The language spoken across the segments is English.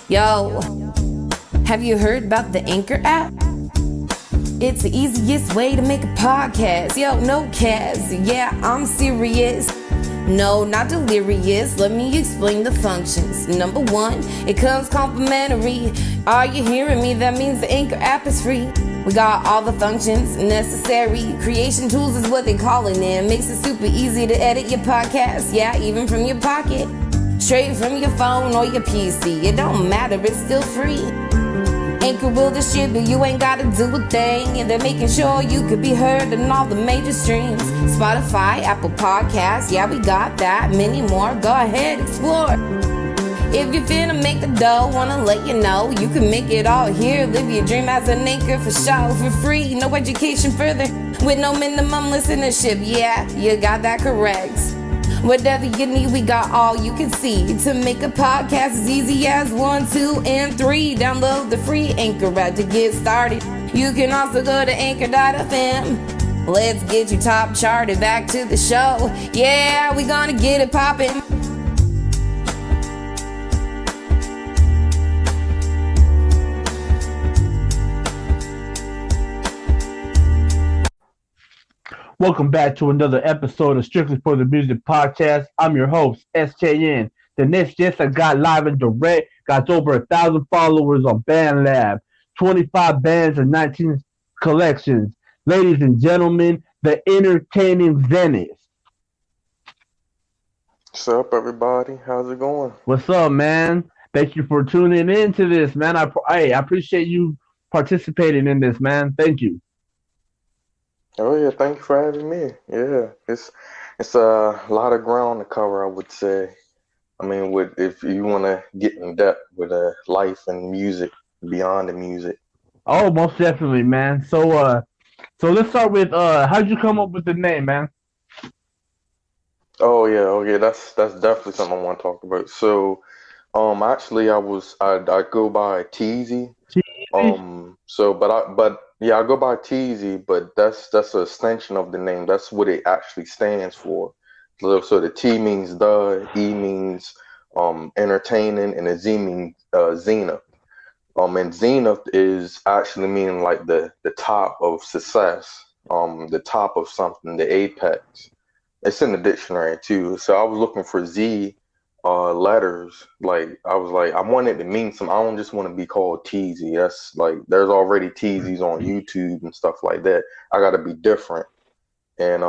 Yo, have you heard about the Anchor app? It's the easiest way to make a podcast. Yo, no cads. Yeah, I'm serious. No, not delirious. Let me explain the functions. Number one, it comes complimentary. Are you hearing me? That means the Anchor app is free. We got all the functions necessary. Creation tools is what they call it, and makes it super easy to edit your podcast. Yeah, even from your pocket. Straight from your phone or your PC. It don't matter, it's still free. Anchor will distribute, you ain't gotta do a thing. And they're making sure you could be heard on all the major streams. Spotify, Apple Podcasts, yeah, we got that. Many more, go ahead, explore. If you're finna make the dough, wanna let you know you can make it all here. Live your dream as an anchor for show, for free. No education further, with no minimum listenership. Yeah, you got that correct. Whatever you need, we got all you can see. To make a podcast as easy as 1, 2, and 3. Download the free Anchor app to get started. You can also go to anchor.fm. Let's get you top charted. Back to the show. Yeah, we gonna get it poppin'. Welcome back to another episode of Strictly for the Music Podcast. I'm your host, S.K.N. The next guest I got live and direct got over 1,000 followers on Bandlab, 25 bands and 19 collections. Ladies and gentlemen, the entertaining Zenith. What's up, everybody? How's it going? What's up, man? Thank you for tuning in to this, man. I appreciate you participating in this, man. Thank you. Oh yeah, thank you for having me. Yeah, it's a lot of ground to cover, I would say. I mean, if you want to get in depth with life and music, beyond the music. Oh, most definitely, man. So let's start with how'd you come up with the name, man? Oh yeah, that's definitely something I want to talk about. So, actually, I go by Teasy. I go by Teasy, but that's an extension of the name. That's what it actually stands for. So the T means the, E means entertaining, and the Z means Zenith. And Zenith is actually meaning like the top of success, the top of something, the apex. It's in the dictionary too. So I was looking for Z letters. Like I wanted to mean something. I don't just want to be called Teasy. That's like there's already Teasies on YouTube and stuff like that. I got to be different. And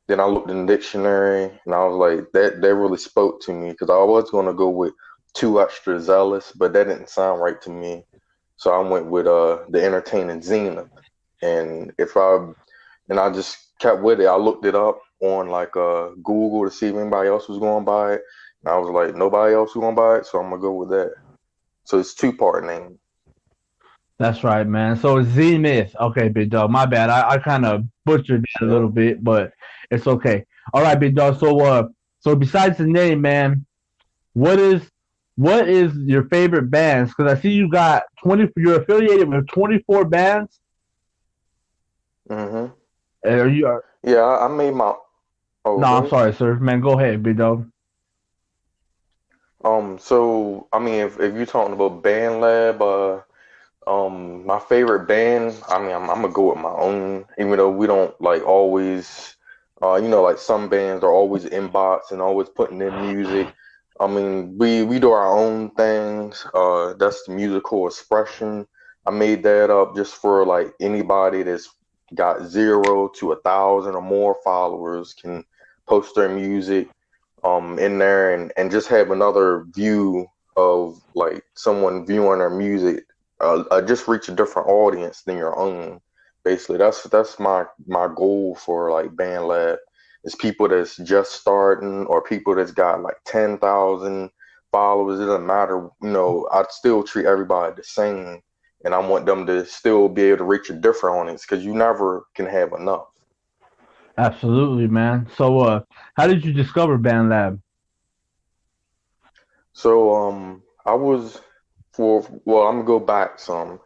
then I looked in the dictionary and I was like, that really spoke to me, because I was going to go with too extra zealous, but that didn't sound right to me. So I went with the entertaining Zenith. And I just kept with it. I looked it up on like Google to see if anybody else was going by it. And I was like, nobody else was going to buy it, so I'm going to go with that. So it's two-part name. That's right, man. So it's Zenith. Okay, big dog. My bad. I kind of butchered that a little bit, but it's okay. All right, big dog. So besides the name, man, what is your favorite bands? Because I see you got 20. You're affiliated with 24 bands. Mm-hmm. Are you? Yeah, I made my. Oh, no, I'm sorry, sir. Man, go ahead, big dog. So I mean, if you're talking about Bandlab, my favorite band, I mean, I'm gonna go with my own, even though we don't like always, like some bands are always inbox and always putting in music. I mean, we do our own things. That's the musical expression. I made that up just for like anybody that's got 0 to 1,000 or more followers can post their music in there and just have another view of like someone viewing their music. Just reach a different audience than your own. Basically, that's my goal for like Bandlab. Is people that's just starting or people that's got like 10,000 followers. It doesn't matter. I still treat everybody the same, and I want them to still be able to reach a different audience, because you never can have enough. Absolutely, man. So how did you discover Bandlab? So I'm gonna go back some.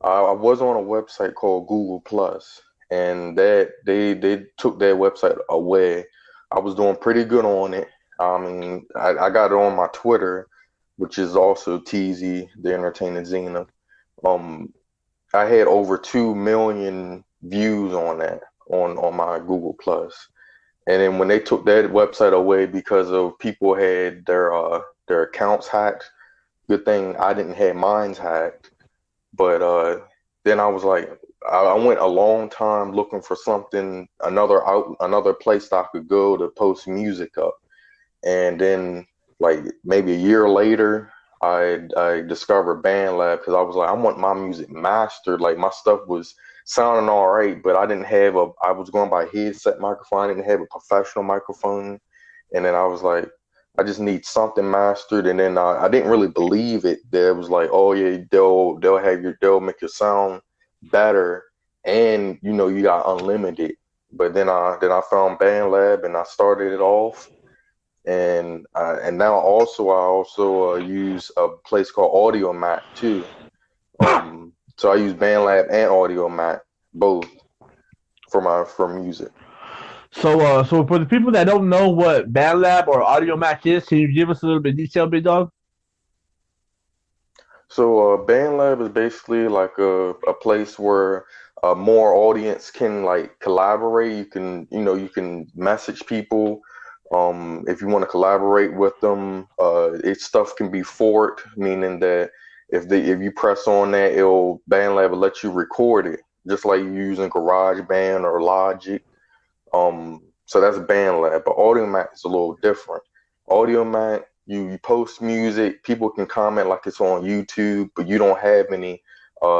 I was on a website called Google Plus, and that they took that website away. I was doing pretty good on it. I mean, I got it on my Twitter, which is also TZ, the entertainer Zenith. Um, I had over 2 million views on that on my Google Plus. And then when they took that website away because of people had their accounts hacked, good thing I didn't have mine hacked. But then I was like, I went a long time looking for something, another place that I could go to post music up. And then like maybe a year later, I discovered Bandlab because I was like, I want my music mastered. Like my stuff was sounding all right, but I was going by headset microphone. I didn't have a professional microphone. And then I was like, I just need something mastered. And then I didn't really believe it. That it was like, oh yeah, they'll make your sound better, and you got unlimited. But then I found BandLab and I started it off, and now I also use a place called AudioMac too. So I use BandLab and AudioMac both for music. So for the people that don't know what Bandlab or Audio Mac is, can you give us a little bit of detail, big dog? So BandLab is basically like a place where more audience can like collaborate. You can message people if you want to collaborate with them. Its stuff can be forked, meaning that if you press on that, BandLab will let you record it, just like you using GarageBand or Logic. So that's BandLab, but AudioMac is a little different. AudioMac, you post music, people can comment like it's on YouTube, but you don't have any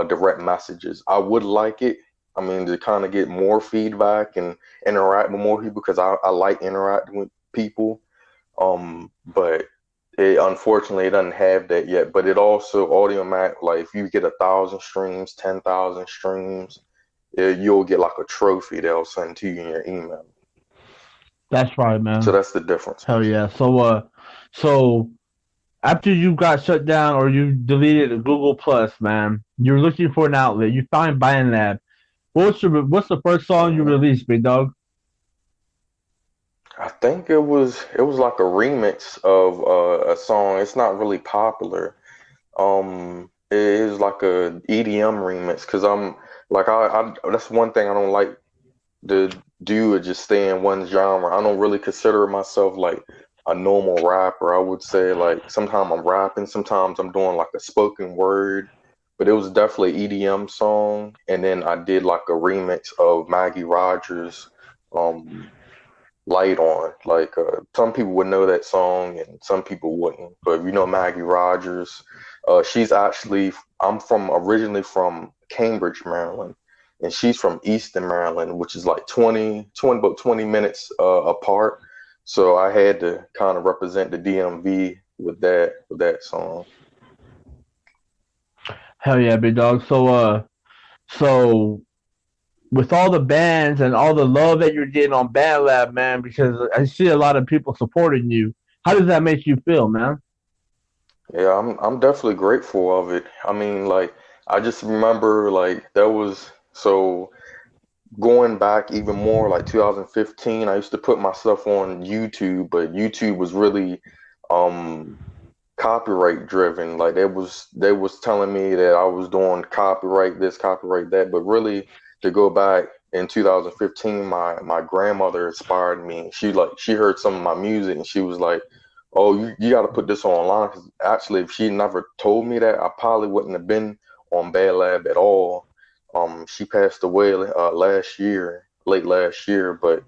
direct messages. I would like it. I mean, to kind of get more feedback and interact with more people because I like interacting with people. But unfortunately, it doesn't have that yet. But it also AudioMac, like if you get 1,000 streams, 10,000 streams, you'll get like a trophy they'll send to you in your email. That's right, So man. that's the difference. Hell yeah. So after you got shut down or you deleted Google Plus, man, you're looking for an outlet. You find BandLab. What's the first song you Mhm. released, big dog? I think it was like a remix of a song. It's not really popular. It is like a EDM remix because I'm like I that's one thing I don't like to do is just stay in one genre. I don't really consider myself like a normal rapper. I would say like sometimes I'm rapping, sometimes I'm doing like a spoken word, but it was definitely EDM song. And then I did like a remix of Maggie Rogers, um, Light On. Like some people would know that song and some people wouldn't. But if you know Maggie Rogers, she's actually I'm from originally from Cambridge, Maryland, and she's from Easton, Maryland, which is like 20 minutes apart. So I had to kind of represent the DMV with that song. Hell yeah, big dog. So with all the bands and all the love that you're getting on BandLab, man, because I see a lot of people supporting you. How does that make you feel, man? Yeah, I'm definitely grateful of it. I mean, like I just remember like that was so going back even more like 2015, I used to put my stuff on YouTube, but YouTube was really um copyright driven. Like they was telling me that I was doing copyright this, copyright that, but really to go back in 2015, my grandmother inspired me. She heard some of my music and she was like, "Oh, you got to put this online." 'Cause actually, if she never told me that, I probably wouldn't have been on Bad Lab at all. She passed away last year, late last year, but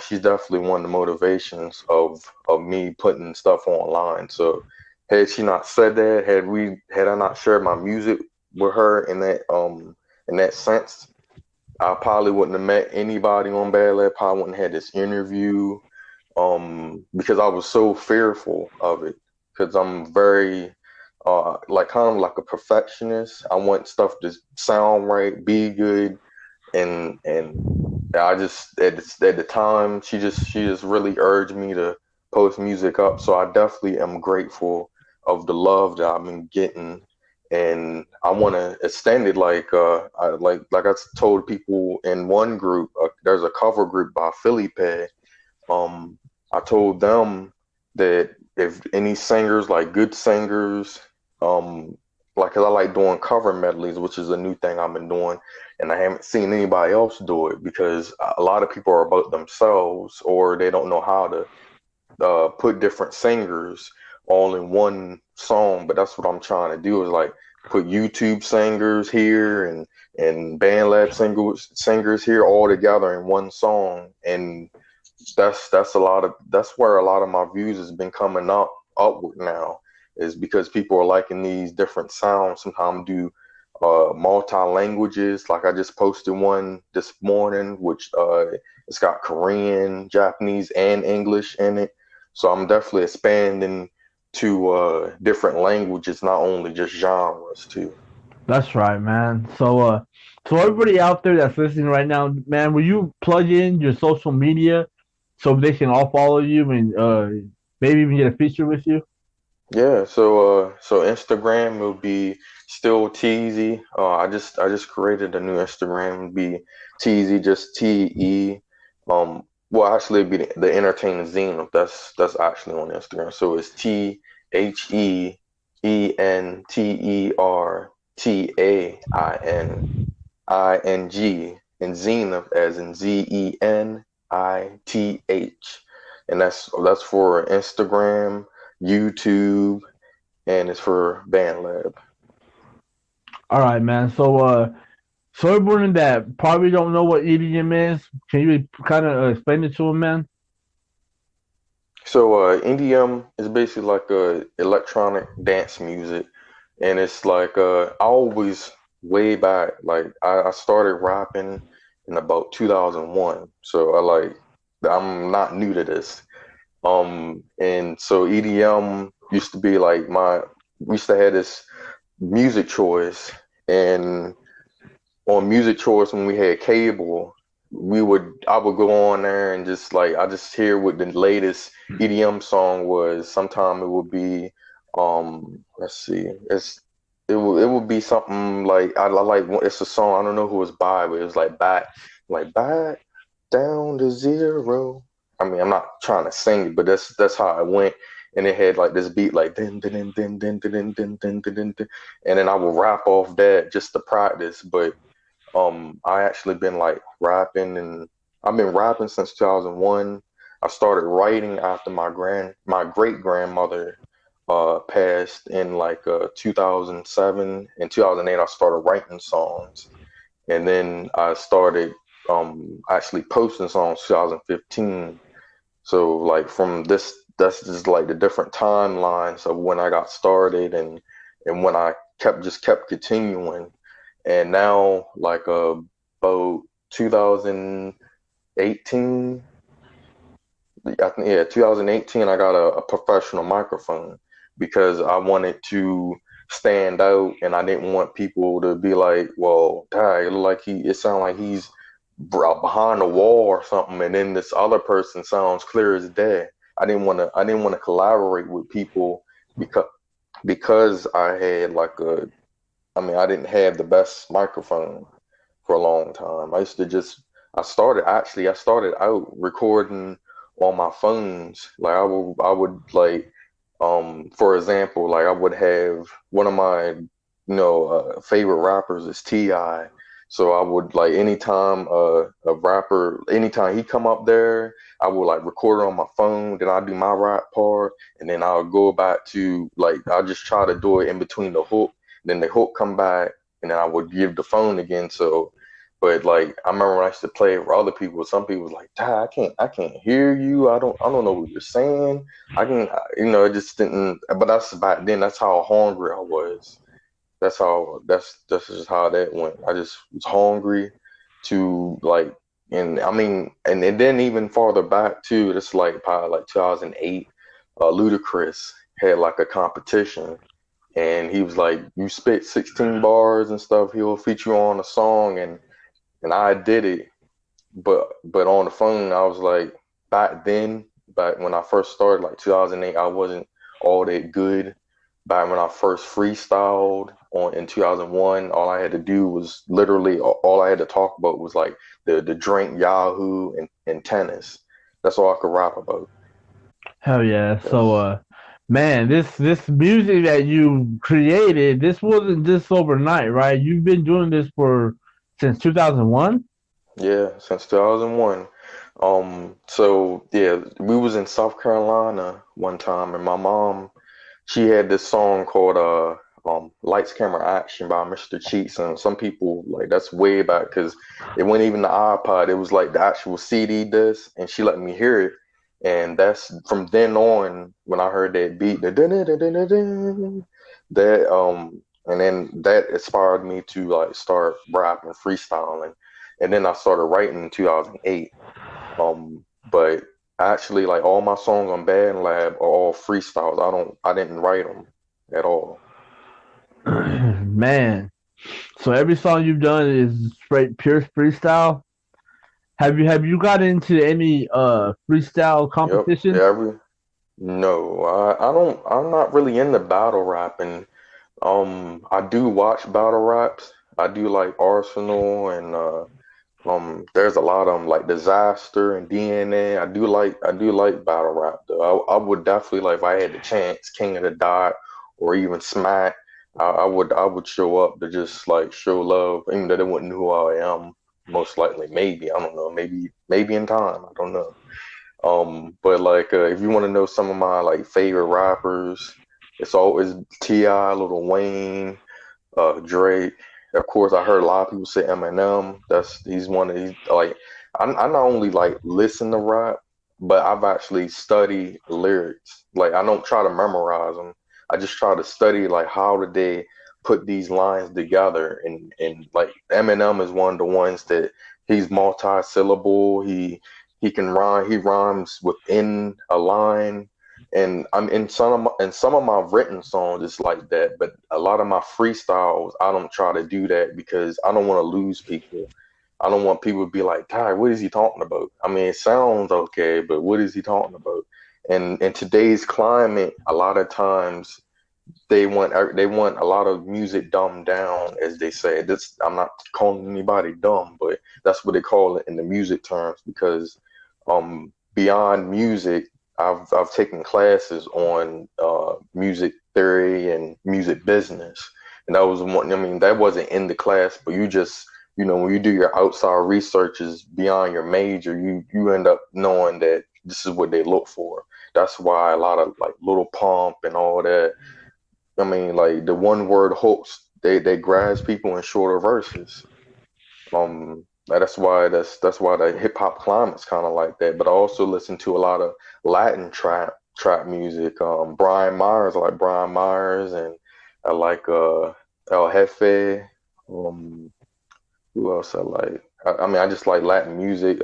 she's definitely one of the motivations of me putting stuff online. So had she not said that, had I not shared my music with her in that sense, I probably wouldn't have met anybody on Bad Lab. Probably wouldn't have had this interview. Because I was so fearful of it. Because I'm very like kind of like a perfectionist. I want stuff to sound right, be good, and I just at the time she just really urged me to post music up. So I definitely am grateful of the love that I've been getting, and I want to extend it. Like I told people in one group, there's a cover group by Philly Pad. um, I told them that if any singers, like good singers, um, like 'cause I like doing cover medleys, which is a new thing I've been doing, and I haven't seen anybody else do it because a lot of people are about themselves or they don't know how to put different singers all in one song. But that's what I'm trying to do is like put YouTube singers here and Bandlab singers here all together in one song, and that's a lot of that's where a lot of my views has been coming upward now is because people are liking these different sounds. Sometimes do multi languages. Like I just posted one this morning, which it's got Korean, Japanese, and English in it. So I'm definitely expanding to different languages, not only just genres too. That's right, man. So everybody out there that's listening right now, man, will you plug in your social media so they can all follow you and maybe even get a feature with you? Yeah, so Instagram will be still Teasy. I just created a new Instagram. It'll be Teasy, just Te. Well, actually, it'd be the Entertainer Zenith. That's actually on Instagram. So it's TheNtertaining and Zenith as in Zenith, and that's for Instagram, YouTube, and it's for Bandlab. All right, man. So everyone that probably don't know what EDM is, can you kind of explain it to them, man? So EDM is basically like electronic dance music, and it's like I always way back like I started rapping in about 2001. So I'm not new to this. And so EDM used to be like we used to have this music choice, and on music choice when we had cable, I would go on there and just like I just hear what the latest EDM song was. Sometime it would be let's see, it would be something like I like it's a song I don't know who it's by, but it was like back down to zero. I mean, I'm not trying to sing it, but that's how it went. And it had like this beat like din din din din din din din din din din, din. And then I would rap off that just to practice. But I actually been like rapping, and I've been rapping since 2001. I started writing after my great grandmother passed in like 2007. In 2008 I started writing songs, and then I started actually posting songs 2015. So like from this, that's just like the different timelines of when I got started and when I kept continuing. And now like about 2018, I think, yeah, 2018, I got a professional microphone because I wanted to stand out, and I didn't want people to be like, well, dang, it sounds like he's behind a wall or something, and then this other person sounds clear as day. I didn't want to collaborate with people because I had I mean, I didn't have the best microphone for a long time. I started out recording on my phones. Like I would like, for example, like I would have one of my, favorite rappers is Ti. So I would like anytime a rapper, anytime he come up there, I would like record it on my phone. Then I do my rap part, and then I'll go back to like I'll just try to do it in between the hook. Then the hook come back, and then I would give the phone again. So, but like I remember when I used to play it for other people. Some people was like, "Dad, I can't hear you. I don't know what you're saying. I can, it just didn't." But that's back then. That's how hungry I was. That's just how that went. I just was hungry to like, and I mean, and then even farther back too. It's like probably like 2008. Ludacris had like a competition, and he was like, "You spit 16 bars and stuff. He'll feature you on a song," and I did it, but on the phone, I was like, back when I first started, like 2008, I wasn't all that good. Back when I first freestyled on in 2001, all I had to do was literally all I had to talk about was like the drink Yahoo and tennis. That's all I could rap about. Hell yeah. Yes. Man, this music that you created, this wasn't just overnight, right? You've been doing this for since 2001. Yeah, since 2001. So yeah, we was in South Carolina one time, and my mom, she had this song called Lights Camera Action by Mr. Cheats, and some people like that's way back because it wasn't even the iPod, it was like the actual CD disc, and she let me hear it, and that's from then on when I heard that beat, the dun dun dun dun dun dun, that and then that inspired me to like start rapping, freestyling, and then I started writing in 2008. But actually, like all my songs on Bandlab are all freestyles. I didn't write them at all. Man, so every song you've done is straight pure freestyle. Have you got into any freestyle Yep. competitions? Every No, I don't. I'm not really into battle rapping. I do watch battle raps. I do like Arsenal and there's a lot of them like Disaster and DNA. I do like battle rap though. I would definitely like if I had the chance, King of the Dot or even Smack. I would show up to just like show love, even though they wouldn't know who I am. Most likely, maybe I don't know. Maybe in time, I don't know. But like if you want to know some of my like favorite rappers, it's always T.I., Lil Wayne, Drake. Of course, I heard a lot of people say Eminem. He's one of these like I not only like listen to rap, but I've actually studied lyrics. Like I don't try to memorize them. I just try to study like how did they put these lines together. And like Eminem is one of the ones that he's multi-syllable. He can rhyme. He rhymes within a line, and I'm in some of my written songs it's like that, but a lot of my freestyles I don't try to do that because I don't want to lose people. I don't want people to be like, Ty, what is he talking about? I mean, it sounds okay, but what is he talking about? And in today's climate, a lot of times they want a lot of music dumbed down, as they say. This I'm not calling anybody dumb, but that's what they call it in the music terms because beyond music, I've taken classes on music theory and music business, and that was one. I mean, that wasn't in the class, but you just when you do your outside researches beyond your major, you end up knowing that this is what they look for. That's why a lot of like Little Pump and all that. I mean, like the one word hooks, they grasp people in shorter verses. That's why the hip hop climate's kind of like that. But I also listen to a lot of Latin trap music. Brian Myers, I like Brian Myers, and I like El Jefe. Um, who else I like? I mean, I just like Latin music.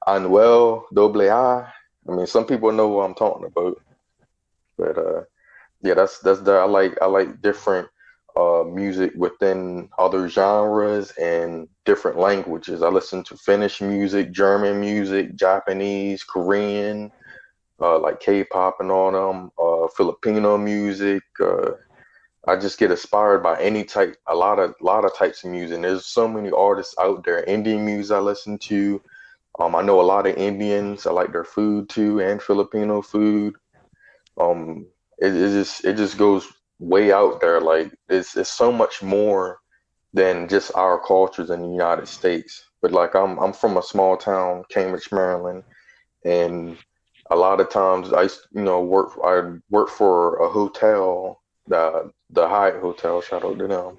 Anuel, Doble I. I mean, some people know what I'm talking about, but yeah, that's the I like different music within other genres and different languages. I listen to Finnish music, German music, Japanese, Korean, like K-pop and all them, Filipino music. I just get inspired by any type, a lot of types of music. And there's so many artists out there. Indian music I listen to. I know a lot of Indians. I like their food too, and Filipino food. Um, it just goes way out there. Like it's so much more than just our cultures in the United States. But like I'm from a small town, Cambridge, Maryland, and a lot of times I work for a hotel, the Hyatt Hotel, shout out to them,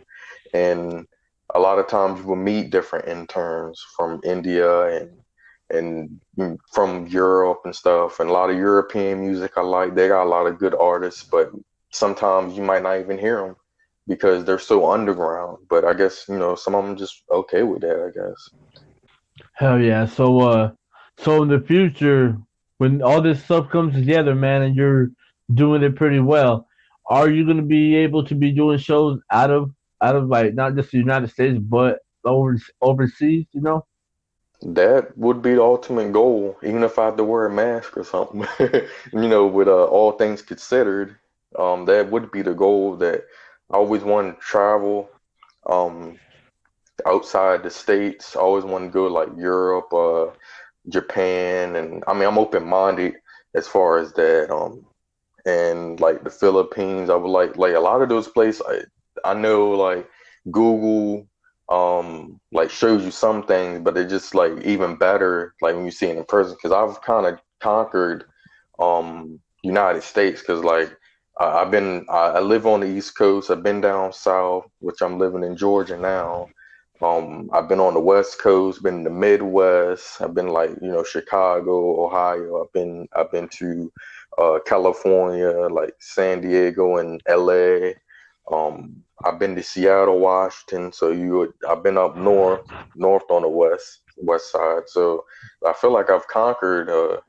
and a lot of times you will meet different interns from India and from Europe and stuff, and a lot of European music I like. They got a lot of good artists, but sometimes you might not even hear them because they're so underground. But I guess some of them just okay with that, I guess. Hell yeah. So in the future, when all this stuff comes together, man, and you're doing it pretty well, are you gonna be able to be doing shows out of like not just the United States, but overseas? You know? That would be the ultimate goal, even if I had to wear a mask or something. With all things considered, that would be the goal. That I always wanted to travel um, outside the states. I always want to go like Europe, Japan, and I mean I'm open-minded as far as that. and like the Philippines. I would like a lot of those places. I know like Google like shows you some things, but it's just like even better like when you see it in person. Because I've kind of conquered United States because like I live on the East Coast. I've been down south, which I'm living in Georgia now. I've been on the West Coast, been in the Midwest. I've been like, Chicago, Ohio. I've been to California, like San Diego and LA. I've been to Seattle, Washington. I've been up north on the west side. So I feel like I've conquered the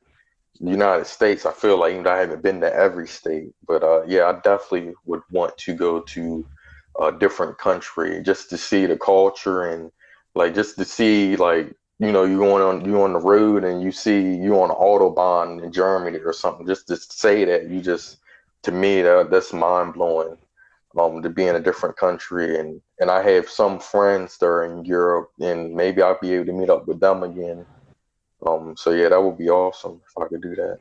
United States. I feel like even though I haven't been to every state, but yeah, I definitely would want to go to a different country just to see the culture and like just to see like you on the road and you see you on an autobahn in Germany or something. Just to say that to me that's mind blowing. To be in a different country and I have some friends that are in Europe and maybe I'll be able to meet up with them again. So yeah, that would be awesome if I could do that.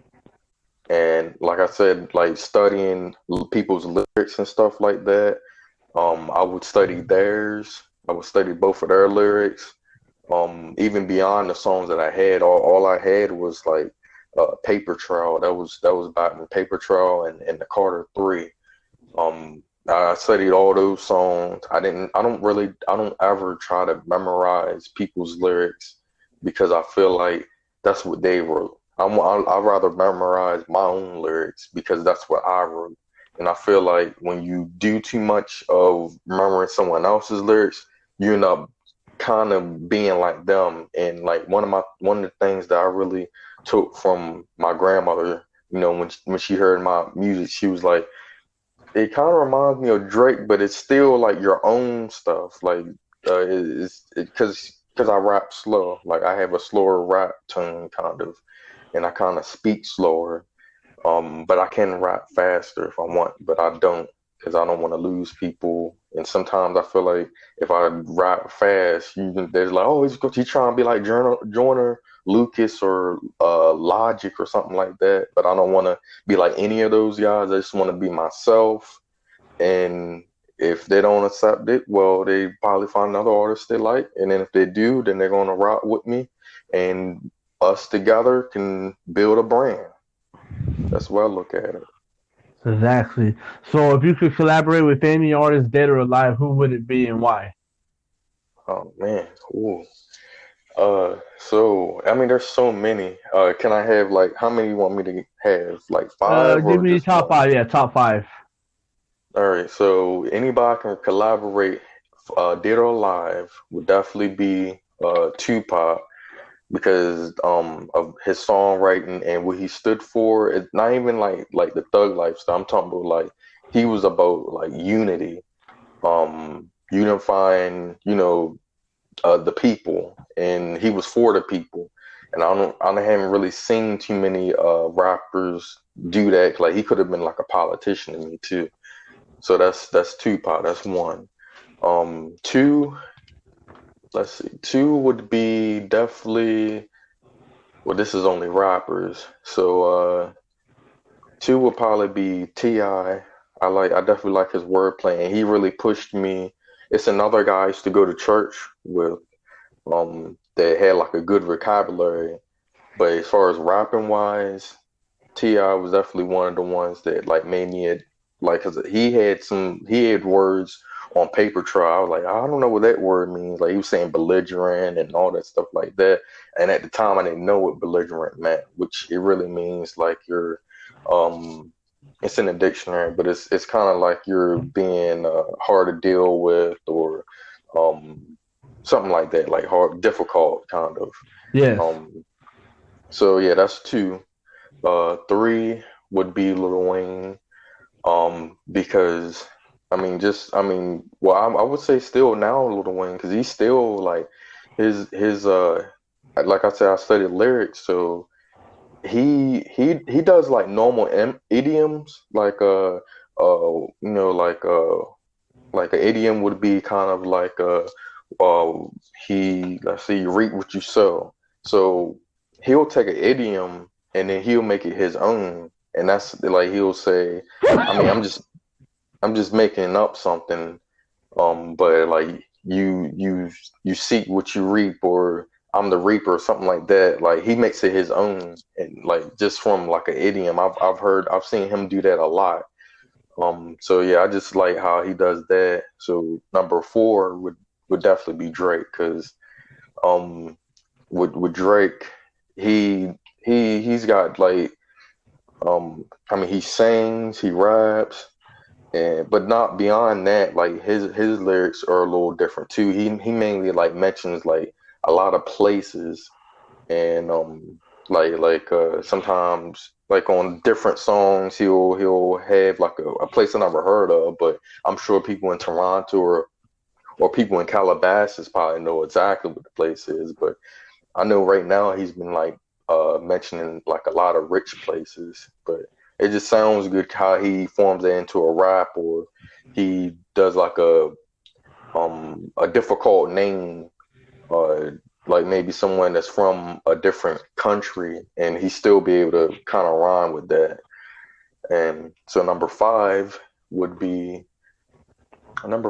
And like I said, like studying people's lyrics and stuff like that. I would study theirs. I would study both of their lyrics. Even beyond the songs that I had, all I had was like Paper Trail. That was back in Paper Trail and the Carter Three. I studied all those songs. I don't ever try to memorize people's lyrics because I feel like that's what they wrote. I'd rather memorize my own lyrics because that's what I wrote. And I feel like when you do too much of remembering someone else's lyrics, you end up kind of being like them. And like one of the things that I really took from my grandmother, when she heard my music, she was like, it kind of reminds me of Drake, but it's still like your own stuff. Like because I rap slow, like I have a slower rap tone kind of, and I kind of speak slower. But I can rap faster if I want, but I don't because I don't want to lose people. And sometimes I feel like if I rap fast, there's like, oh, he's trying to be like Joyner Lucas or Logic or something like that. But I don't want to be like any of those guys. I just want to be myself. And if they don't accept it, well, they probably find another artist they like. And then if they do, then they're going to rock with me. And us together can build a brand. That's where I look at it. Exactly. So if you could collaborate with any artist, dead or alive, who would it be and why? Oh man. Ooh. So I mean, there's so many. Can I have like how many you want me to have? Like five Give or me just top one? five. Yeah, top five. All right. So anybody can collaborate, dead or alive, would definitely be Tupac because of his songwriting and what he stood for. It's not even like the thug lifestyle. I'm talking about like he was about like unity, unifying, the people, and he was for the people. And I haven't really seen too many rappers do that. Like he could have been like a politician to me too. So that's Tupac. That's one. Two. Let's see. Two would be definitely. Well, this is only rappers. So two would probably be Ti. I definitely like his wordplay, and he really pushed me. It's another guy I used to go to church with. That had like a good vocabulary. But as far as rapping wise, Ti was definitely one of the ones that like made me like cause he had words on paper trail. I was like, I don't know what that word means. Like he was saying belligerent and all that stuff like that. And at the time I didn't know what belligerent meant, which it really means like you're um it's in the dictionary, but it's kind of like you're being hard to deal with or um something like that, like hard, difficult, kind of. Yes. So yeah, that's two. Three would be Lil Wayne. Because well, I would say still now Lil Wayne, because he's still like his like I said, I studied lyrics, so he does like normal idioms, like like an idiom would be kind of like let's see, you reap what you sow. So he'll take an idiom and then he'll make it his own, and that's like he'll say, I mean, I'm just making up something, but like you seek what you reap, or I'm the reaper, or something like that. Like he makes it his own, and like just from like an idiom, I've seen him do that a lot. So yeah, I just like how he does that. So number four would definitely be Drake, because um with Drake, he he's got like I mean he sings, he raps, and but not beyond that. Like his lyrics are a little different too. He mainly like mentions like a lot of places, and sometimes like on different songs he'll have like a place I never heard of, but I'm sure people in Toronto or people in Calabasas probably know exactly what the place is. But I know right now he's been like mentioning like a lot of rich places, but it just sounds good how he forms it into a rap, or he does like a difficult name, uh like maybe someone that's from a different country, and he still be able to kind of rhyme with that. And so number five would be probably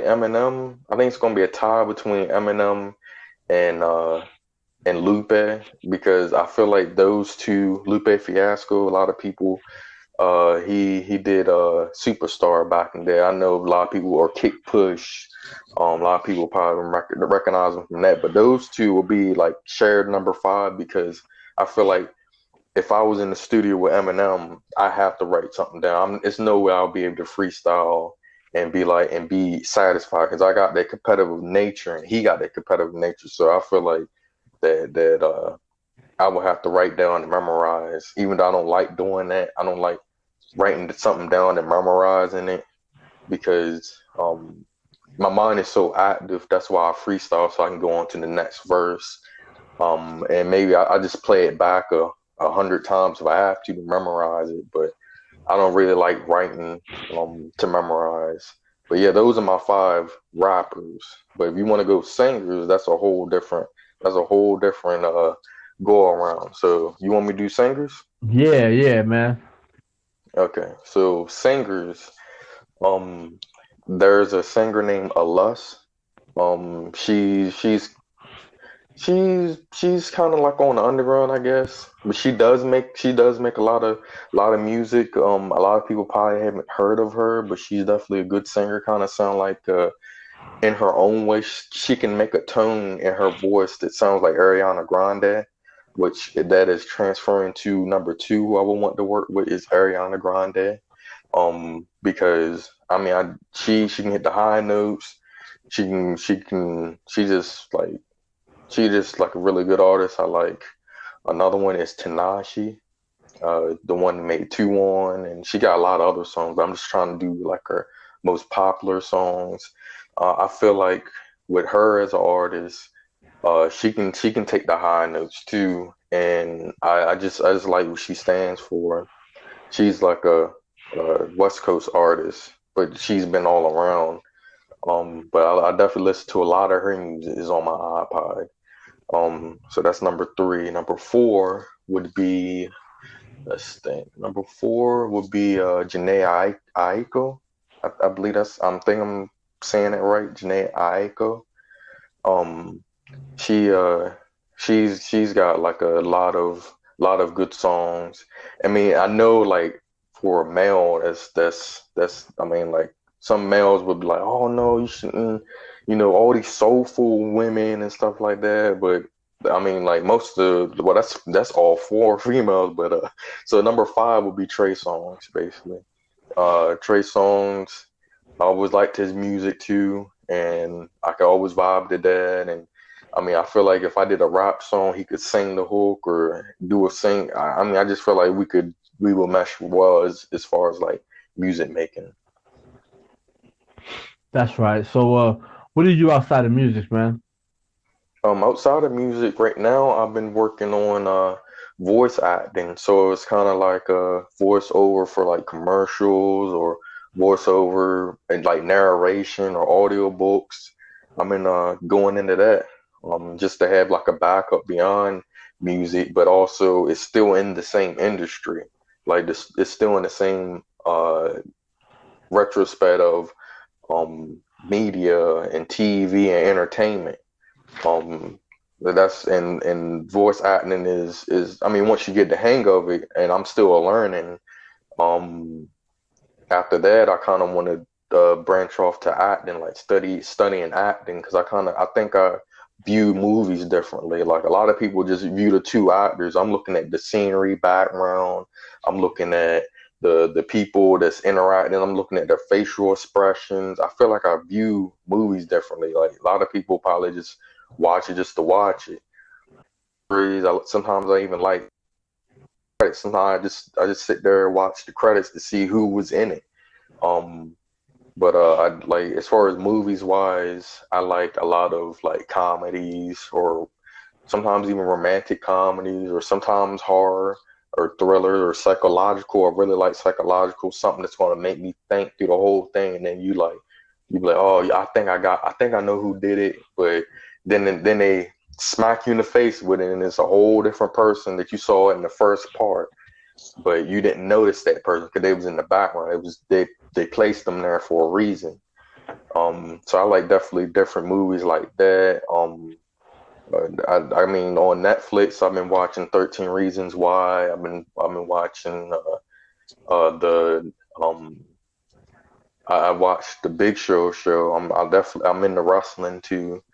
Eminem. I think it's gonna be a tie between Eminem and Lupe, because I feel like those two, Lupe Fiasco, a lot of people, he did Superstar back in there. I know a lot of people, or Kick Push, a lot of people probably recognize him from that. But those two will be like shared number five, because I feel like if I was in the studio with Eminem, I have to write something down. It's no way I'll be able to freestyle and be satisfied, because I got that competitive nature and he got that competitive nature. So I feel like that I will have to write down and memorize, even though I don't like doing that. I don't like writing something down and memorizing it, because my mind is so active. That's why I freestyle, so I can go on to the next verse. And maybe I just play it back a hundred times if I have to memorize it. But I don't really like writing to memorize. But yeah, those are my five rappers. But if you want to go singers, that's a whole different go around. So you want me to do singers? Yeah, yeah, man. Okay. So singers, um, there's a singer named Alus. She's kind of like on the underground, I guess, but she does make a lot of music. A lot of people probably haven't heard of her, but she's definitely a good singer. Kind of sound like in her own way, she can make a tone in her voice that sounds like Ariana Grande, which that is transferring to number two. Who I would want to work with is Ariana Grande, because I mean, she can hit the high notes. She just like a really good artist. I like another one is Tanashi, the one that made 2-1, and she got a lot of other songs, but I'm just trying to do like her most popular songs. I feel like with her as an artist, she can take the high notes too, and I just like what she stands for. She's like a West Coast artist, but she's been all around. But I definitely listen to a lot of her music is on my iPod. So that's number three. Number four would be, let's think. Number four would be Janae Aiko. I believe I'm saying it right. Janae Aiko. Um, she she's got like a lot of good songs. I mean, I know like for a male, that's I mean like some males would be like, oh no, you shouldn't, all these soulful women and stuff like that. But I mean, like most of well, that's all four females. But so number five would be Trey Songz, basically. Trey Songz, I always liked his music too, and I could always vibe to that. And I mean, I feel like if I did a rap song, he could sing the hook or do a sing. I mean, I just feel like we will mesh well as far as like music making. That's right. So, what do you do outside of music, man? Outside of music, right now, I've been working on voice acting. So it's kind of like a voiceover for like commercials, or voiceover and like narration or audiobooks. I'm in going into that just to have like a backup beyond music, but also it's still in the same industry. Like this, it's still in the same retrospect of media and TV and entertainment. Um, that's and voice acting is I mean, once you get the hang of it, and I'm still learning. Um, After that, I kind of want to branch off to acting, like studying acting, because I think I view movies differently. Like a lot of people just view the two actors. I'm looking at the scenery, background. I'm looking at the people that's interacting. I'm looking at their facial expressions. I feel like I view movies differently. Like a lot of people probably just watch it just to watch it. Sometimes I even like credits. Sometimes I just sit there and watch the credits to see who was in it. Um, but I like as far as movies wise, I like a lot of like comedies or sometimes even romantic comedies or sometimes horror or thriller or psychological. I really like psychological, something that's going to make me think through the whole thing, and then you be like, oh, yeah, I think I know who did it, but then they smack you in the face with it, and it's a whole different person that you saw in the first part, but you didn't notice that person because they was in the background. It was they placed them there for a reason. So I like definitely different movies like that. I mean, on Netflix, I've been watching 13 Reasons Why. I've been watching the I watched the Big Show. I'm into wrestling too.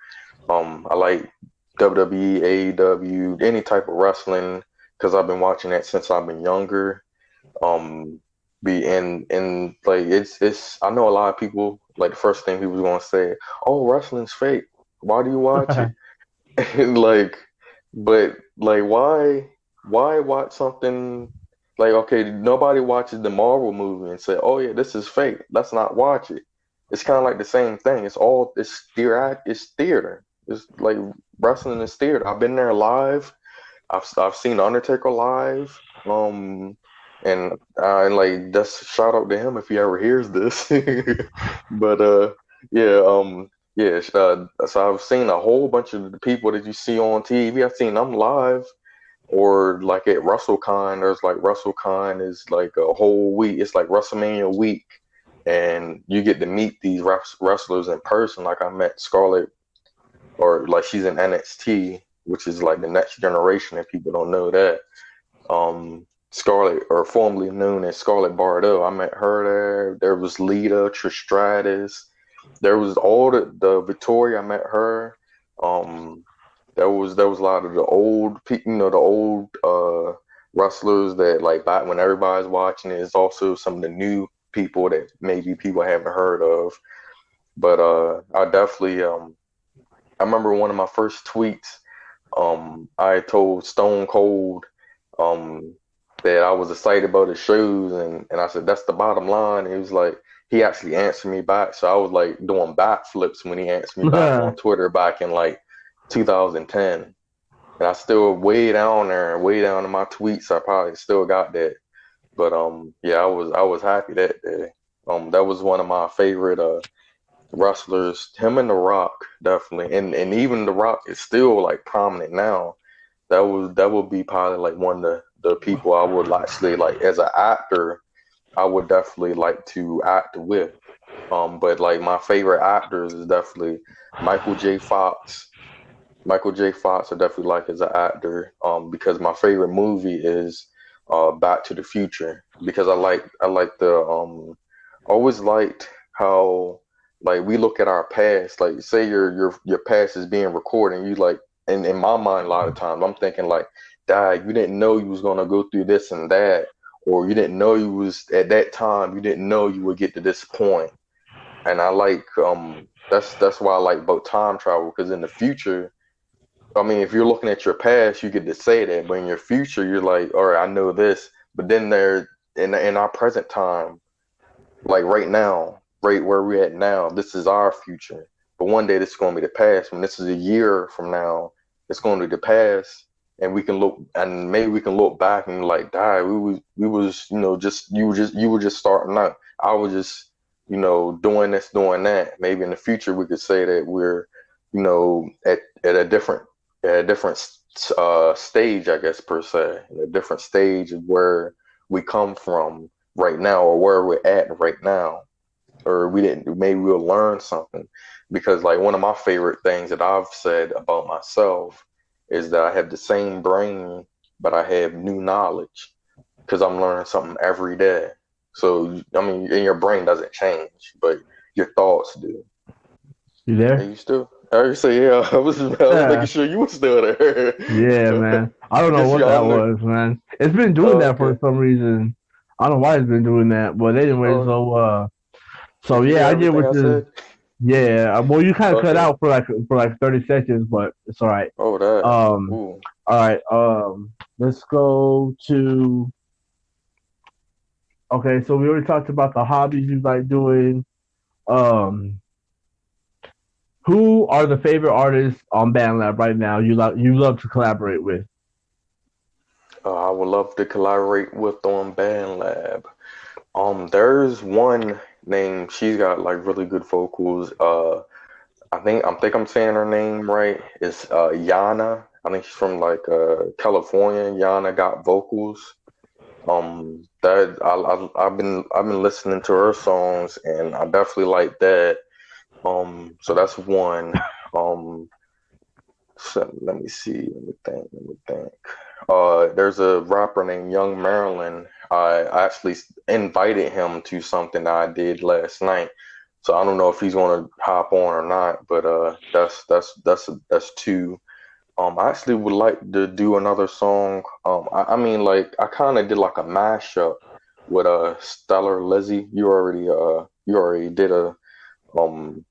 I like WWE, AEW, any type of wrestling because I've been watching that since I've been younger. Um, be and like it's I know a lot of people like the first thing people gonna say, oh, wrestling's fake. Why do you watch it? And like, but like, why watch something like, okay, nobody watches the Marvel movie and say, oh yeah, this is fake. Let's not watch it. It's kind of like the same thing. It's theater. It's like wrestling is theater. I've been there live. I've seen Undertaker live. And like that's shout out to him if he ever hears this. But yeah, yeah, so I've seen a whole bunch of the people that you see on TV. I've seen them live, or like at WrestleCon. There's like WrestleCon is like a whole week. It's like WrestleMania week, and you get to meet these wrestlers in person. Like I met Scarlett, or like she's in NXT, which is like the next generation. If people don't know that, Scarlett, or formerly known as Scarlett Bordeaux, I met her there. There was Lita, Trish Stratus. There was all the Victoria. I met her. Um, there was a lot of the old people, the old wrestlers that like back when everybody's watching it. It's also some of the new people that maybe people haven't heard of. But I definitely I remember one of my first tweets. I told Stone Cold that I was excited about his shows, and I said that's the bottom line. And he was like, he actually answered me back, so I was like doing backflips when he answered me back on Twitter back in like 2010, and I still way down there, way down in my tweets. I probably still got that, but yeah, I was happy that day. That was one of my favorite wrestlers. Him and The Rock definitely, and even The Rock is still like prominent now. That would be probably like one of the people I would actually like as an actor. I would definitely like to act with. But like my favorite actors is definitely Michael J. Fox. Michael J. Fox I definitely like as an actor. Because my favorite movie is Back to the Future. Because I like always liked how like we look at our past. Like say your past is being recorded, and you like, and in my mind a lot of times I'm thinking like, Dad, you didn't know you was gonna go through this and that, or you didn't know you was at that time, you didn't know you would get to this point. And I like that's why I like about time travel, because in the future, I mean, if you're looking at your past, you get to say that, but in your future, you're like, all right, I know this, but then there in our present time, like right now, right where we're at now, this is our future. But one day this is going to be the past. When this is a year from now, it's going to be the past, and we can look, and maybe we can look back and be like, "Dad, we was, just you were just starting out. I was just, doing this, doing that." Maybe in the future we could say that we're, at a different stage, I guess, per se, in a different stage of where we come from right now, or where we're at right now, or we didn't, maybe we'll learn something. Because like one of my favorite things that I've said about myself is that I have the same brain, but I have new knowledge because I'm learning something every day. So I mean, and your brain doesn't change, but your thoughts do. You Are there? you still? I say, yeah. I was making Yeah. sure you were still there. Yeah, man. I don't know Guess what you're that under. was, man. It's been doing Oh, that for okay. some reason. I don't know why it's been doing that, but anyway, Oh, so did you hear yeah, I get everything what I you. said? Yeah, well, you kind of cut Okay. out for like 30 seconds, but it's all right. Oh, that. Um, Ooh. all right. Let's go to. Okay, so we already talked about the hobbies you like doing. Um, who are the favorite artists on Bandlab right now? You love to collaborate with. I would love to collaborate with on Bandlab. There's one name. She's got like really good vocals. I think I'm saying her name right. It's Yana. I think she's from like California. Yana got vocals. That I've been listening to her songs, and I definitely like that. So that's one. Um, so let me see. Let me think. Let me think. There's a rapper named Young Marilyn. I actually invited him to something that I did last night. So I don't know if he's gonna hop on or not, but that's two. I actually would like to do another song. I mean, like I kind of did like a mashup with Stellar Lizzie. You already did a um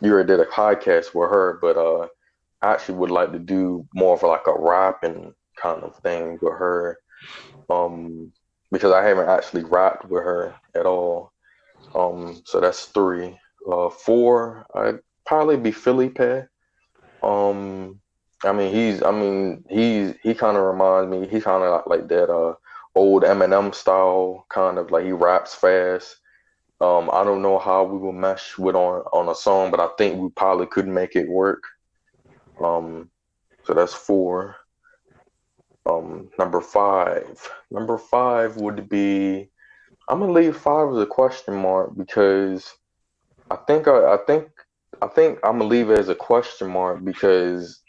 you already did a podcast with her, but I actually would like to do more of like a rapping kind of thing with her. Um, because I haven't actually rapped with her at all. So that's three. Four, I'd probably be Felipe. Um, he kind of reminds me. He kind of like that old Eminem style, kind of like he raps fast. I don't know how we will mesh with on a song, but I think we probably could make it work. Um, so that's four. Number five. Number five would be. I'm gonna leave five as a question mark because I think I think I'm gonna leave it as a question mark because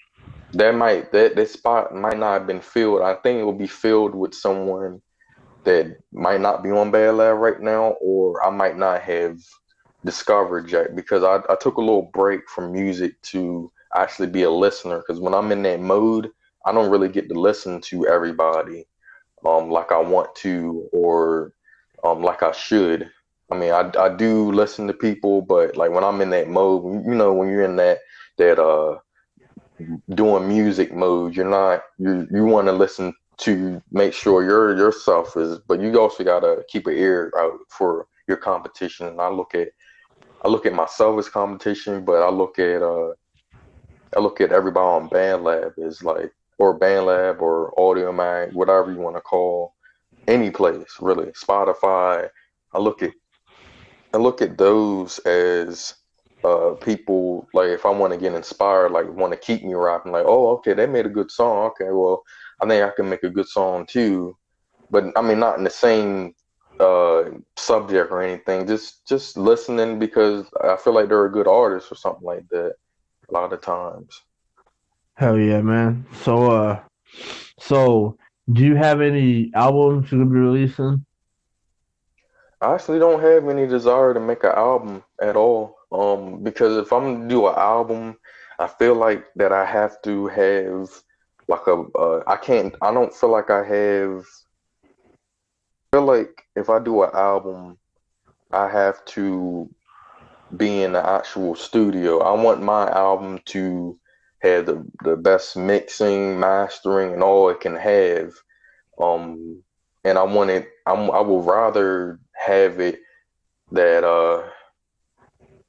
that spot might not have been filled. I think it will be filled with someone that might not be on Bad Lab right now, or I might not have discovered yet because I took a little break from music to actually be a listener. Because when I'm in that mode, I don't really get to listen to everybody like I want to or like I should. I mean, I do listen to people, but like when I'm in that mode, when you're in that doing music mode. You want to listen to make sure yourself is, but you also gotta keep an ear out for your competition. And I look at myself as competition, but I look at everybody on BandLab as like or BandLab or Audio Mag, whatever you want to call any place really. Spotify. I look at I look at those as people like if I want to get inspired, like want to keep me rapping, like, oh, okay, they made a good song. Okay, well, I think I can make a good song too. But I mean, not in the same uh, subject or anything. Just listening because I feel like they're a good artist or something like that. A lot of times. Hell yeah, man. So do you have any albums you're gonna be releasing? I actually don't have any desire to make an album at all. Because if I'm gonna do an album, I feel like that I have to have like I can't, I don't feel like I feel like if I do an album, I have to be in the actual studio. I want my album to have the best mixing, mastering, and all it can have. Um, and I will rather have it that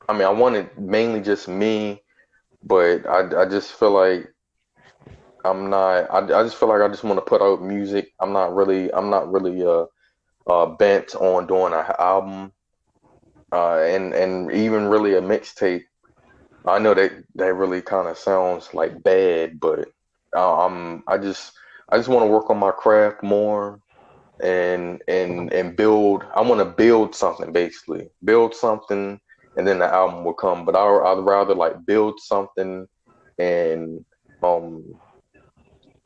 I mean, I want it mainly just me, but I just feel like I'm not. I just feel like I just want to put out music. I'm not really bent on doing an album, and even really a mixtape. I know that really kind of sounds like bad, but I just want to work on my craft more and build. I want to build something, basically build something, and then the album will come. But I'd rather like build something and um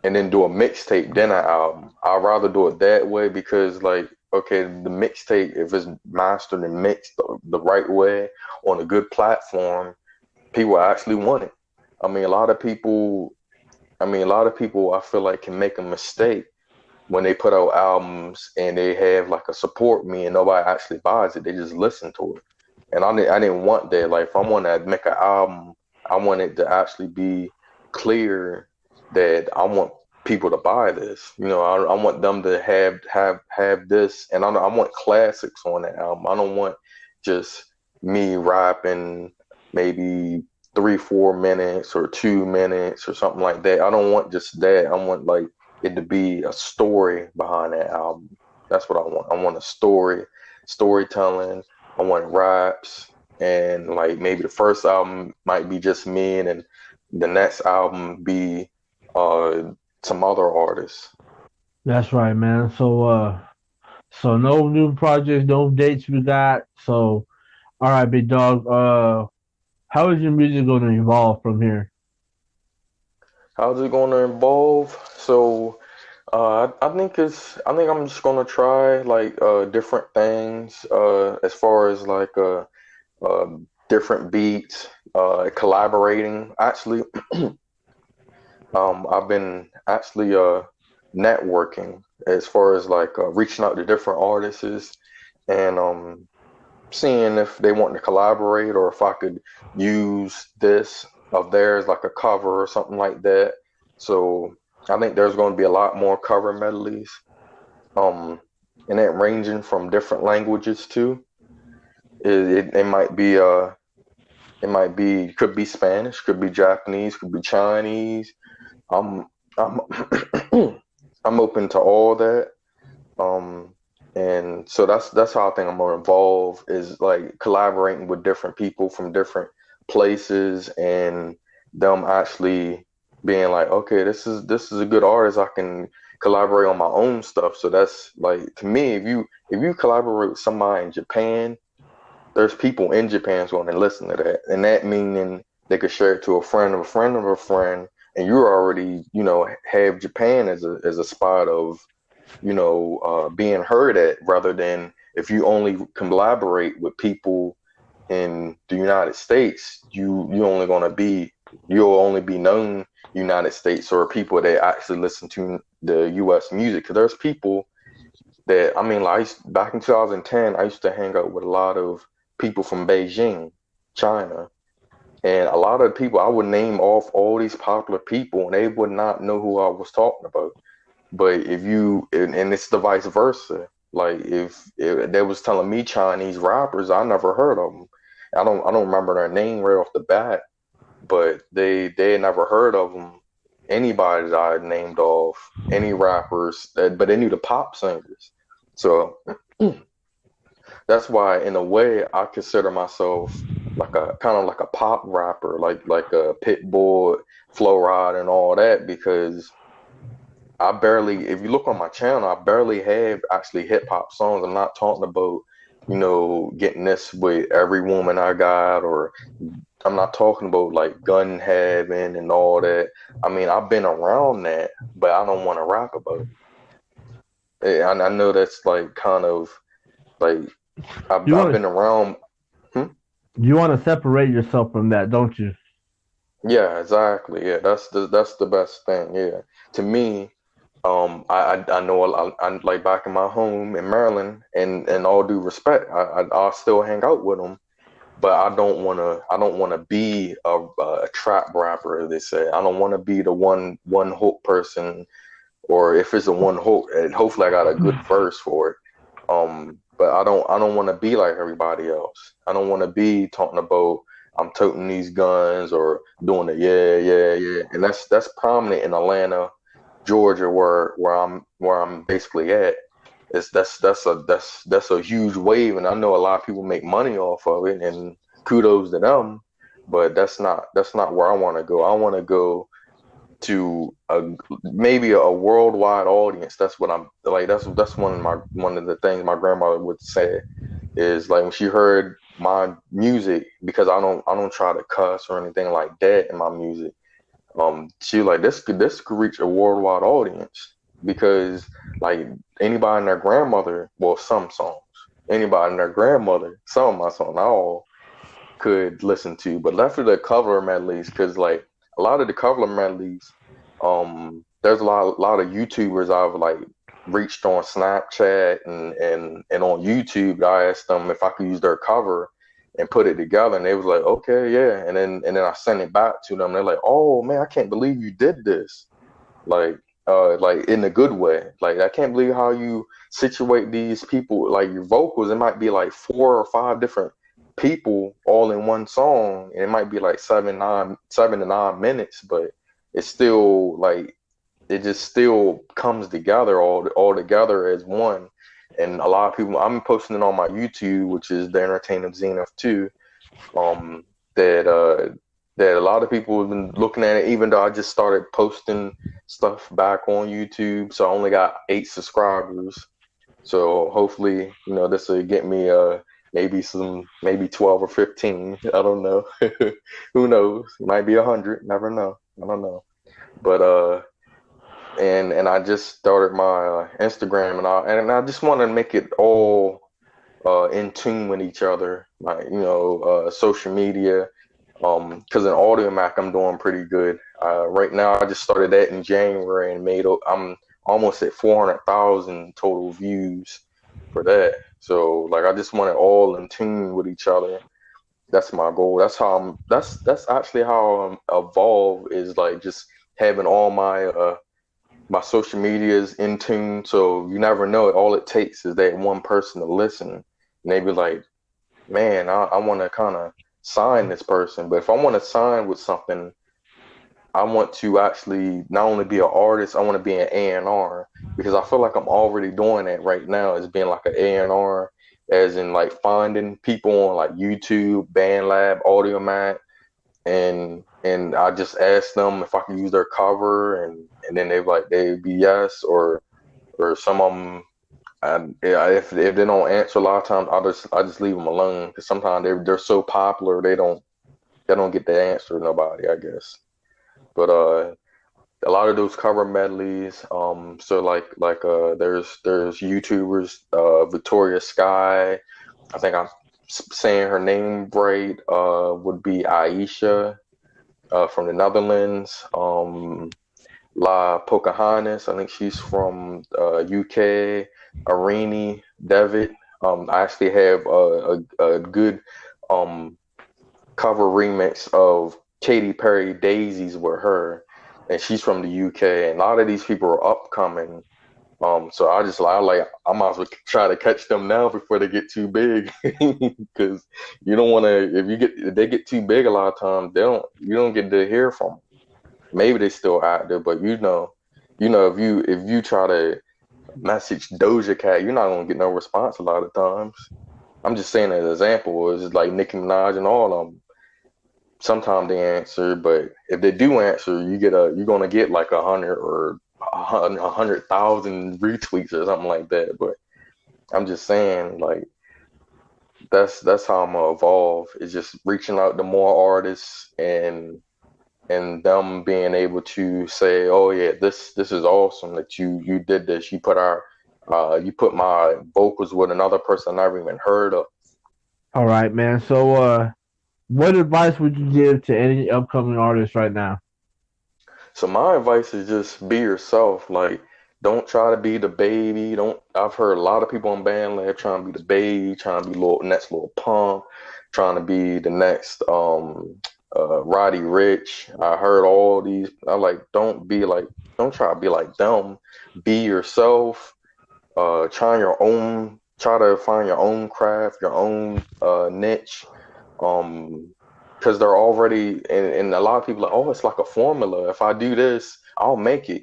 and then do a mixtape then an album. I'd rather do it that way because like okay, the mixtape, if it's mastered and mixed the right way on a good platform, people actually want it. I mean, a lot of people. I mean, a lot of people I feel like can make a mistake when they put out albums and they have like a support me and nobody actually buys it. They just listen to it. And I didn't want that. Like if I want to make an album, I want it to actually be clear that I want people to buy this. You know, I want them to have this, and I want classics on that album. I don't want just me rapping maybe 3-4 minutes or 2 minutes or something like that. I don't want just that. I want like it to be a story behind that album. That's what I want. I want a storytelling. I want raps, and like maybe the first album might be just me, and then the next album be some other artists. That's right, man. So no new projects, no dates we got. So all right, big dog. How is your music going to evolve from here? How's it going to evolve? So I think I'm just gonna try like different things as far as like uh different beats, collaborating. Actually, I've been actually networking as far as like reaching out to different artists and seeing if they want to collaborate or if I could use this of theirs like a cover or something like that. So I think there's going to be a lot more cover medleys, um, and that ranging from different languages too. It might be could be Spanish, could be Japanese, could be Chinese. I'm I'm I'm open to all that. Um, and so that's how I think I'm gonna evolve is like collaborating with different people from different places and them actually being like, okay, this is a good artist. I can collaborate on my own stuff. So that's like to me, if you collaborate with somebody in Japan, there's people in Japan who's going to listen to that, and that meaning they could share it to a friend of a friend of a friend, and you already have Japan as a spot of being heard at, rather than if you only collaborate with people in the United States, you'll only be known United States or people that actually listen to the U.S. music. 'Cause there's people that I mean, like back in 2010, I used to hang out with a lot of people from Beijing, China, and a lot of people I would name off all these popular people, and they would not know who I was talking about. But if you and it's the vice versa. Like if they was telling me Chinese rappers, I never heard of them. I don't remember their name right off the bat, but they had never heard of them. Anybody that I had named off, any rappers, but they knew the pop singers. So that's why, in a way, I consider myself like a kind of like a pop rapper, like a Pitbull, Flo Rida, and all that, because I barely, if you look on my channel, I barely have actually hip hop songs. I'm not talking about, getting this with every woman I got, or I'm not talking about like gun having and all that. I mean, I've been around that, but I don't want to rap about it. I know that's like kind of like You I've want been to around. Hmm? you want to separate yourself from that, don't you? Yeah, exactly. Yeah, that's the best thing. Yeah, to me, I know like back in my home in Maryland, and all due respect, I still hang out with them, but I don't wanna be a trap rapper, as they say. I don't want to be the one hook person, or if it's a one hook, and hopefully I got a good verse for it. But I don't want to be like everybody else. I don't want to be talking about I'm toting these guns or doing the yeah, and that's prominent in Atlanta, Georgia, where I'm basically at. It's that's a huge wave, and I know a lot of people make money off of it, and kudos to them. But that's not where I want to go. I want to go to maybe a worldwide audience. That's what I'm like. That's one of the things my grandmother would say is like when she heard my music, because I don't try to cuss or anything like that in my music. She was like, this could reach a worldwide audience, because like anybody and their grandmother, well, some songs, anybody and their grandmother, some of my songs, not all, could listen to, but left of the cover medleys, because like a lot of the cover medleys, there's a lot of YouTubers I've like reached on Snapchat and on YouTube. I asked them if I could use their cover and put it together, and they was like, okay, yeah, and then I sent it back to them. They're like, oh man, I can't believe you did this, like in a good way. Like I can't believe how you situate these people, like your vocals. It might be like 4 or 5 different people all in one song, and it might be like 7 to 9 minutes, but it's still like it just still comes together all together as one. And a lot of people, I'm posting it on my YouTube, which is the Entertainment Zenith too. Um, that that a lot of people have been looking at it, even though I just started posting stuff back on YouTube. So I only got 8 subscribers. So hopefully, this will get me maybe 12 or 15. I don't know. Who knows? It might be 100. Never know. I don't know. But and I just started my Instagram, and I just want to make it all in tune with each other, like social media. Because in Audio Mac I'm doing pretty good. Right now I just started that in January and I'm almost at 400,000 total views for that. So like I just want it all in tune with each other. That's my goal. That's actually how I'm evolve, is like just having all my social medias in tune. So you never know. All it takes is that one person to listen, and they be like, man, I want to kind of sign this person. But if I want to sign with something, I want to actually not only be an artist, I want to be an A&R, because I feel like I'm already doing that right now, as being like an A&R, as in like finding people on like YouTube, Bandlab, Audio Mac, and I just ask them if I can use their cover, and then they'd be yes, or some of them. If they don't answer a lot of times, I just leave them alone, because sometimes they're so popular they don't get the answer to nobody, I guess. But a lot of those cover medleys, so there's YouTubers, Victoria Sky, I think I'm saying her name right, would be Aisha, from the Netherlands. La Pocahontas, I think she's from UK. Arini Devitt. I actually have a good cover remix of Katy Perry Daisies with her, and she's from the UK. And a lot of these people are upcoming. So I might as well try to catch them now before they get too big, because you don't want to. If they get too big, a lot of times you don't get to hear from them. Maybe they still active, but if you try to message Doja Cat, you're not gonna get no response a lot of times. I'm just saying as an example, is like Nicki Minaj and all of them. Sometimes they answer, but if they do answer, you're gonna get like 100 or 100,000 retweets or something like that. But I'm just saying, like that's how I'm gonna evolve. Is just reaching out to more artists, and them being able to say, "Oh yeah, this is awesome that you did this. You put my vocals with another person I never even heard of." All right, man. So, what advice would you give to any upcoming artists right now? So my advice is just be yourself. Like, don't try to be the baby. Don't. I've heard a lot of people on Bandlab trying to be the baby, trying to be next little pump, trying to be the next Roddy Rich. I heard all these. I like, don't try to be like them. Be yourself. Try to find your own craft, your own niche. Because they're already, and a lot of people are like, oh, it's like a formula. If I do this, I'll make it.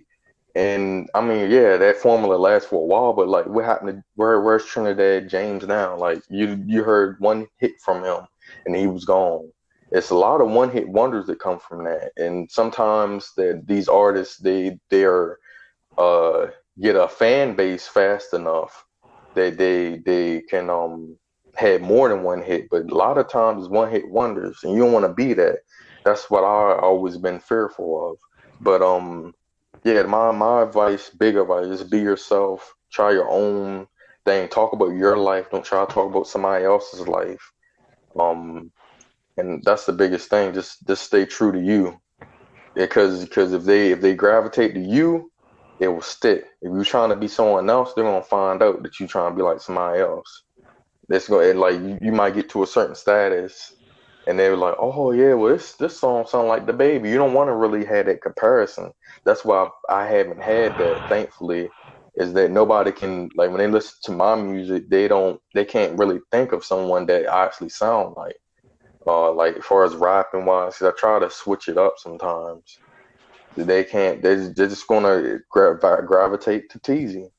And I mean, yeah, that formula lasts for a while, but like, what happened to where's Trinidad James now? Like, you heard one hit from him, and he was gone. it's a lot of one hit wonders that come from that. And sometimes that these artists they're uh get a fan base fast enough that they can have more than one hit, but a lot of times it's one hit wonders, and you don't want to be that. That's what I always been fearful of. But yeah, my advice, big advice, is be yourself. Try your own thing. Talk about your life. Don't try to talk about somebody else's life. Um, and that's the biggest thing. Just stay true to you, because if they gravitate to you, it will stick. If you're trying to be someone else, they're gonna find out that you're trying to be like somebody else. That's going and like you might get to a certain status, and they're like, oh yeah, well this song sound like the baby. You don't want to really have that comparison. That's why I haven't had that. Thankfully, is that nobody can, like, when they listen to my music, they can't really think of someone that I actually sound like. Like as far as rapping wise, 'cause I try to switch it up sometimes. They can't. They're just gonna gravitate to Teasy.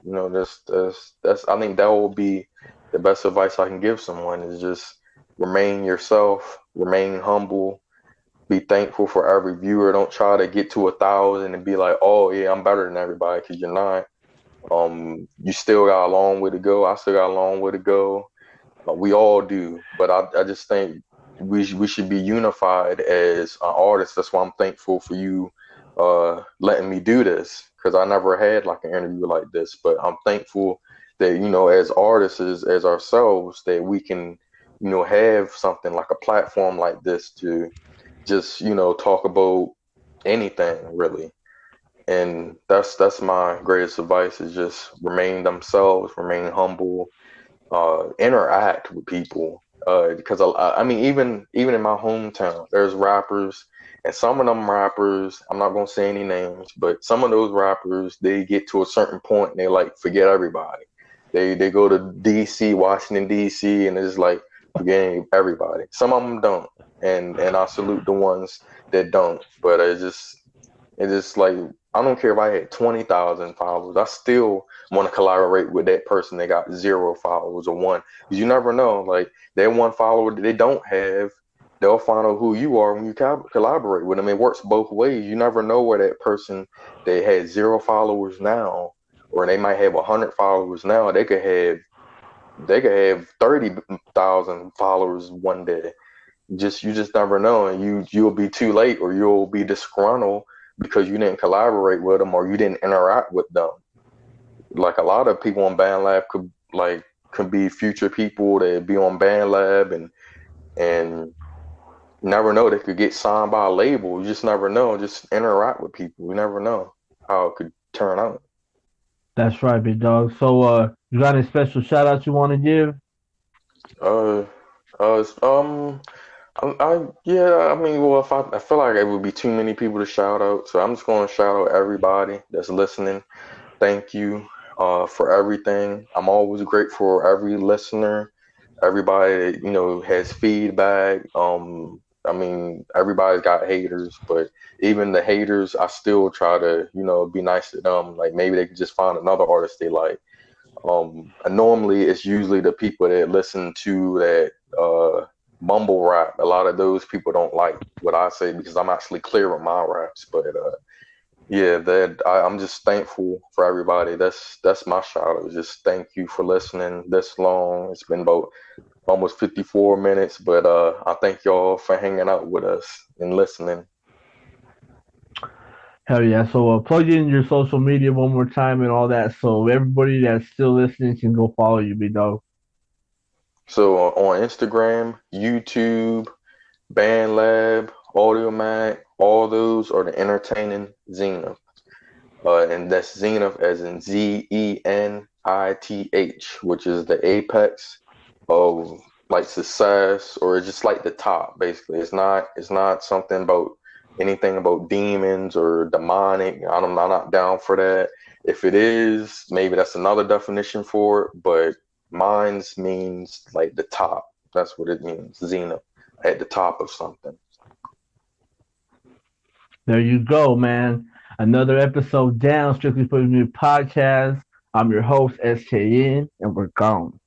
That's. I think that will be the best advice I can give someone, is just remain yourself, remain humble, be thankful for every viewer. Don't try to get to 1,000 and be like, oh yeah, I'm better than everybody, because you're not. You still got a long way to go. I still got a long way to go. We all do, but I just think we should be unified as artists. That's why I'm thankful for you letting me do this, because I never had like an interview like this. But I'm thankful that, as artists, as ourselves, that we can, have something like a platform like this to just, talk about anything really. And that's my greatest advice, is just remain themselves, remain humble, interact with people. Because I mean, even in my hometown, there's rappers, and some of them rappers, I'm not gonna say any names, but some of those rappers, they get to a certain point and they like forget everybody. They go to DC, Washington DC, and it's like forgetting everybody. Some of them don't, and I salute the ones that don't. But it's just like, I don't care if I had 20,000 followers. I still want to collaborate with that person that got 0 followers or one. Because you never know. Like, that one follower that they don't have, they'll find out who you are when you collaborate with them. It works both ways. You never know where that person that had 0 followers now, or they might have 100 followers now, they could have 30,000 followers one day. You just never know, and you'll be too late, or you'll be disgruntled because you didn't collaborate with them or you didn't interact with them. Like, a lot of people on Bandlab could be future people that be on Bandlab, and never know, they could get signed by a label. You just never know. Just interact with people. You never know how it could turn out. That's right, big dog. So, you got any special shout outs you want to give? Uh, yeah, I mean, well, if I feel like it would be too many people to shout out, so I'm just going to shout out everybody that's listening. Thank you for everything. I'm always grateful for every listener, everybody that, has feedback. I mean, everybody's got haters, but even the haters, I still try to, be nice to them. Like, maybe they can just find another artist they like. And normally it's usually the people that listen to that mumble rap. A lot of those people don't like what I say, because I'm actually clear with my raps. But yeah, I'm just thankful for everybody. That's my shout out. Just thank you for listening this long. It's been about almost 54 minutes, but I thank y'all for hanging out with us and listening. Hell yeah. So, plug in your social media one more time and all that, so everybody that's still listening can go follow you, big dog. So on Instagram, YouTube, Bandlab, AudioMac, all those are the entertaining Zenith. And that's Zenith as in Zenith, which is the apex of like success, or it's just like the top, basically. It's not something about anything about demons or demonic. I'm not down for that. If it is, maybe that's another definition for it, but mine's means like the top. That's what it means, Zenith, at the top of something. There you go, man. Another episode down, Strictly for the New Podcast. I'm your host, S.K.N, and we're gone.